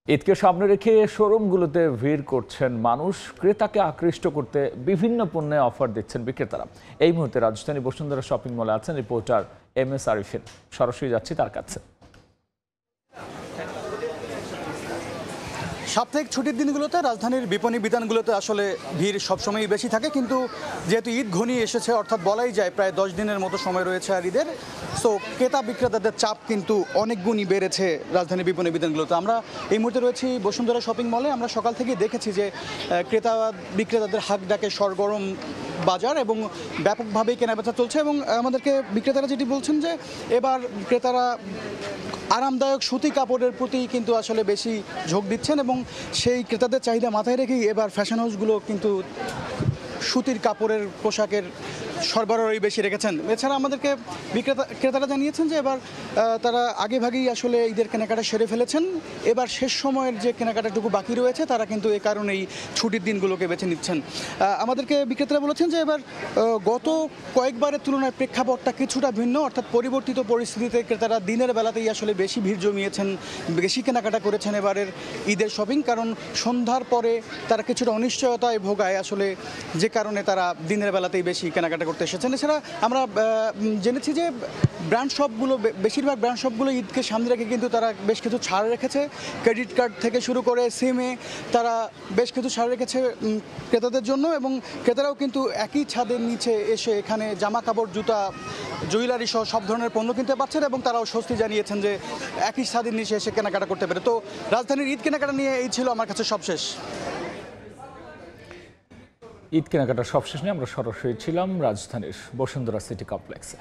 ঈদকে সামনে রেখে শোরুমগুলোতে ভিড় করছেন মানুষ। ক্রেতাকে আকৃষ্ট করতে বিভিন্ন পণ্যে অফার দিচ্ছেন বিক্রেতারা। এই মুহূর্তে রাজধানী বসুন্ধরা শপিং মলে আছেন রিপোর্টার MS আরিফিন। সরাসরি যাচ্ছি তার কাছে। সাপ্তাহিক ছুটির দিনগুলোতে রাজধানীর বিপণী বিতানগুলোতে আসলে ভিড় সবসময়ই বেশি থাকে, কিন্তু যেহেতু ঈদ ঘনিয়ে এসেছে, অর্থাৎ বলাই যায় প্রায় 10 দিনের মতো সময় রয়েছে আর ঈদের, সো ক্রেতা বিক্রেতাদের চাপ কিন্তু অনেক গুণই বেড়েছে রাজধানীর বিপণী বিতানগুলোতে। আমরা এই মুহূর্তে রয়েছি বসুন্ধরা শপিং মলে। আমরা সকাল থেকেই দেখেছি যে ক্রেতা বিক্রেতাদের হাক ডাকে সরগরম বাজার এবং ব্যাপকভাবেই কেনাবেচা চলছে। এবং আমাদেরকে বিক্রেতারা যেটি বলছেন যে এবার ক্রেতারা আরামদায়ক সুতি কাপড়ের প্রতি কিন্তু আসলে বেশি ঝোঁক দিচ্ছেন এবং সেই ক্রেতাদের চাহিদা মাথায় রেখেই এবার ফ্যাশন হাউসগুলো কিন্তু সুতির কাপড়ের পোশাকের সরবরাহই বেশি রেখেছেন। এছাড়া আমাদেরকে ক্রেতারা জানিয়েছেন যে এবার তারা আগেভাগেই আসলে ঈদের কেনাকাটা সেরে ফেলেছেন। এবার শেষ সময়ের যে কেনাকাটাটুকু বাকি রয়েছে তারা কিন্তু এ কারণেই ছুটির দিনগুলোকে বেছে নিচ্ছেন। আমাদেরকে বিক্রেতারা বলেছেন যে এবার গত কয়েকবারের তুলনায় প্রেক্ষাপটটা কিছুটা ভিন্ন, অর্থাৎ পরিবর্তিত পরিস্থিতিতে ক্রেতারা দিনের বেলাতেই আসলে বেশি ভিড় জমিয়েছেন, বেশি কেনাকাটা করেছেন এবারের ঈদের শপিং। কারণ সন্ধ্যার পরে তারা কিছুটা অনিশ্চয়তায় ভোগায় আসলে, যে কারণে তারা দিনের বেলাতেই বেশি কেনাকাটা করতে এসেছেন। এছাড়া আমরা জেনেছি যে ব্র্যান্ড শপগুলো, বেশিরভাগ ব্র্যান্ড শপগুলো ঈদকে সামনে রেখে কিন্তু তারা বেশ কিছু ছাড় রেখেছে। ক্রেডিট কার্ড থেকে শুরু করে সিমে তারা বেশ কিছু ছাড় রেখেছে ক্রেতাদের জন্য, এবং ক্রেতারাও কিন্তু একই ছাদের নিচে এসে এখানে জামা কাপড়, জুতা, জুয়েলারি সহ সব ধরনের পণ্য কিনতে পারছেন এবং তারাও স্বস্তি জানিয়েছেন যে একই ছাদের নিচে এসে কেনাকাটা করতে পারে। তো রাজধানীর ঈদ কেনাকাটা নিয়ে এই ছিল আমার কাছে সবশেষ। ঈদ কেনাকাটা সবশেষ নিয়ে আমরা সরাসরি ছিলাম রাজধানীর বসুন্ধরা সিটি কমপ্লেক্সে।